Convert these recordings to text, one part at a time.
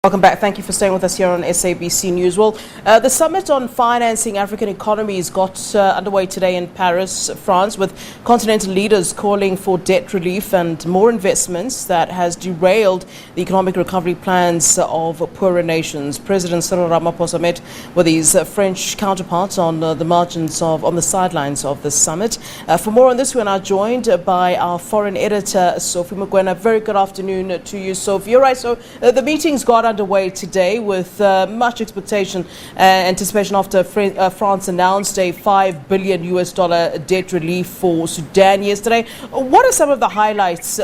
Welcome back. Thank you for staying with us here on SABC News. Well, the summit on financing African economies got underway today in Paris, France, with Continental leaders calling for debt relief and more investments that has derailed the economic recovery plans of poorer nations. President Cyril Ramaphosa met with his French counterparts on the sidelines of the summit. For more on this, we are now joined by our foreign editor, Sophie Mokoena. Very good afternoon to you, Sophie. All right, so the meetings got underway today with much expectation anticipation after France announced a $5 billion debt relief for Sudan yesterday. What are some of the highlights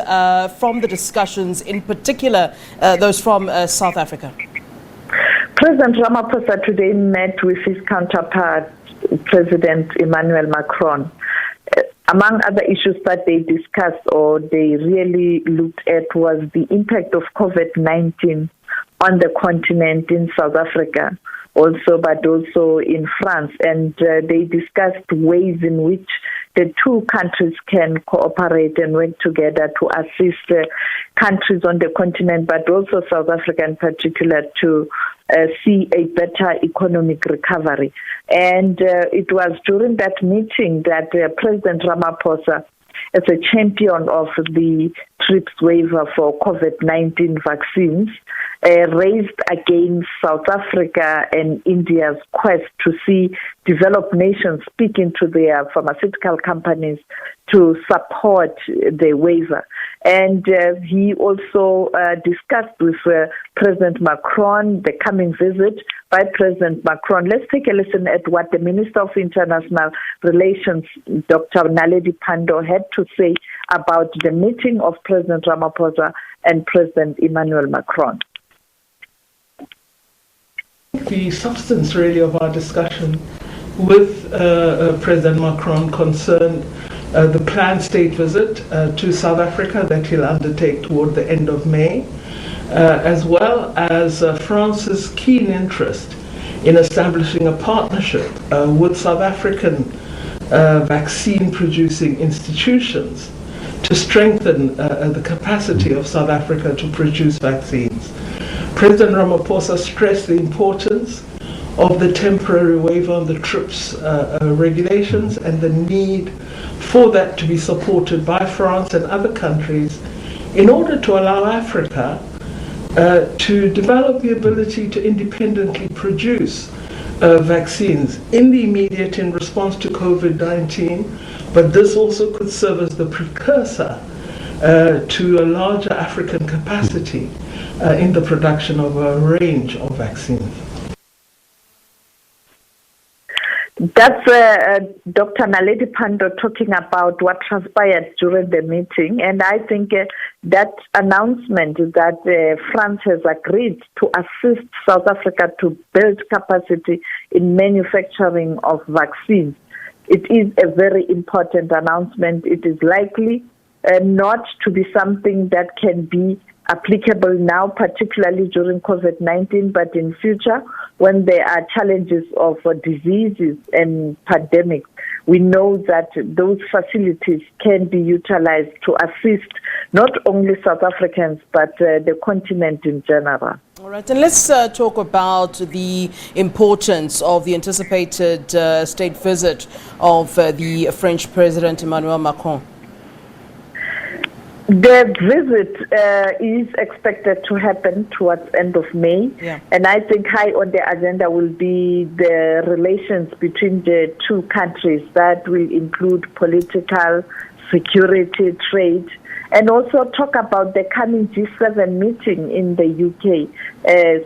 from the discussions, in particular those from South Africa? President Ramaphosa today met with his counterpart, President Emmanuel Macron. Among other issues that they discussed or they really looked at was the impact of COVID-19 on the continent in South Africa but also in France. And they discussed ways in which the two countries can cooperate and work together to assist countries on the continent, but also South Africa in particular, to see a better economic recovery. And it was during that meeting that President Ramaphosa, as a champion of the TRIPS waiver for COVID-19 vaccines, raised against South Africa and India's quest to see developed nations speaking to their pharmaceutical companies to support the waiver. And he also discussed with President Macron the coming visit by President Macron. Let's take a listen at what the Minister of International Relations, Dr. Naledi Pandor, had to say about the meeting of President Ramaphosa and President Emmanuel Macron. The substance really of our discussion with President Macron concerned the planned state visit to South Africa that he'll undertake toward the end of May, as well as France's keen interest in establishing a partnership with South African vaccine-producing institutions to strengthen the capacity of South Africa to produce vaccines. President Ramaphosa stressed the importance of the temporary waiver on the TRIPS regulations and the need for that to be supported by France and other countries in order to allow Africa to develop the ability to independently produce vaccines in the immediate in response to COVID-19, but this also could serve as the precursor to a larger African capacity in the production of a range of vaccines. That's Dr. Naledi Pandor talking about what transpired during the meeting. And I think that announcement that France has agreed to assist South Africa to build capacity in manufacturing of vaccines. It is a very important announcement. It is likely not to be something that can be applicable now, particularly during COVID-19, but in future, when there are challenges of diseases and pandemics, we know that those facilities can be utilized to assist not only South Africans, but the continent in general. All right, and let's talk about the importance of the anticipated state visit of the French President Emmanuel Macron. The visit is expected to happen towards end of May, and I think high on the agenda will be the relations between the two countries. That will include political, security, trade, and also talk about the coming G7 meeting in the UK,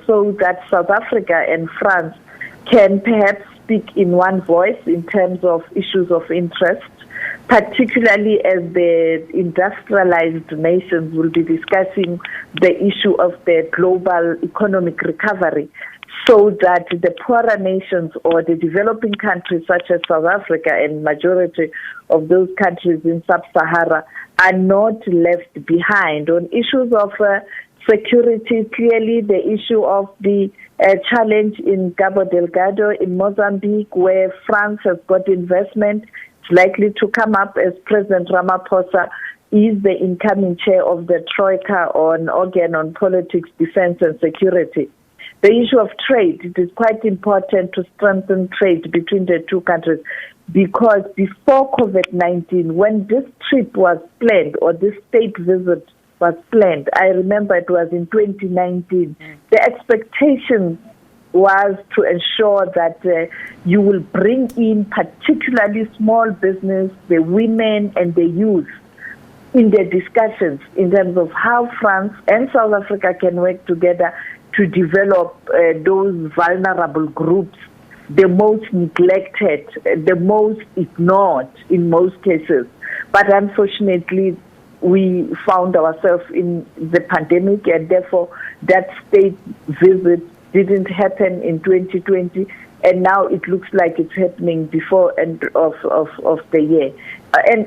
so that South Africa and France can perhaps speak in one voice in terms of issues of interest, particularly as the industrialized nations will be discussing the issue of the global economic recovery, so that the poorer nations or the developing countries such as South Africa and majority of those countries in Sub-Sahara are not left behind. On issues of security, clearly the issue of the challenge in Cabo Delgado in Mozambique, where France has got investment, likely to come up as President Ramaphosa is the incoming chair of the Troika organ on politics, defense and security. The issue of trade, it is quite important to strengthen trade between the two countries, because before COVID-19, when this trip was planned or this state visit was planned, I remember it was in 2019, the expectation was to ensure that you will bring in particularly small business, the women and the youth, in the discussions in terms of how France and South Africa can work together to develop those vulnerable groups, the most neglected, the most ignored in most cases. But unfortunately, we found ourselves in the pandemic, and therefore that state visit didn't happen in 2020, and now it looks like it's happening before end of the year,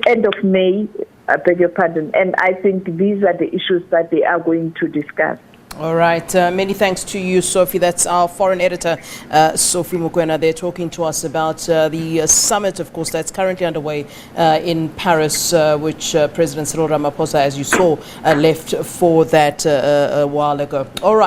end of May, I beg your pardon. And I think these are the issues that they are going to discuss. All right. Many thanks to you, Sophie. That's our foreign editor, Sophie Mokoena. They're talking to us about the summit, of course, that's currently underway in Paris, which President Cyril Ramaphosa, as you saw, left for that a while ago. All right.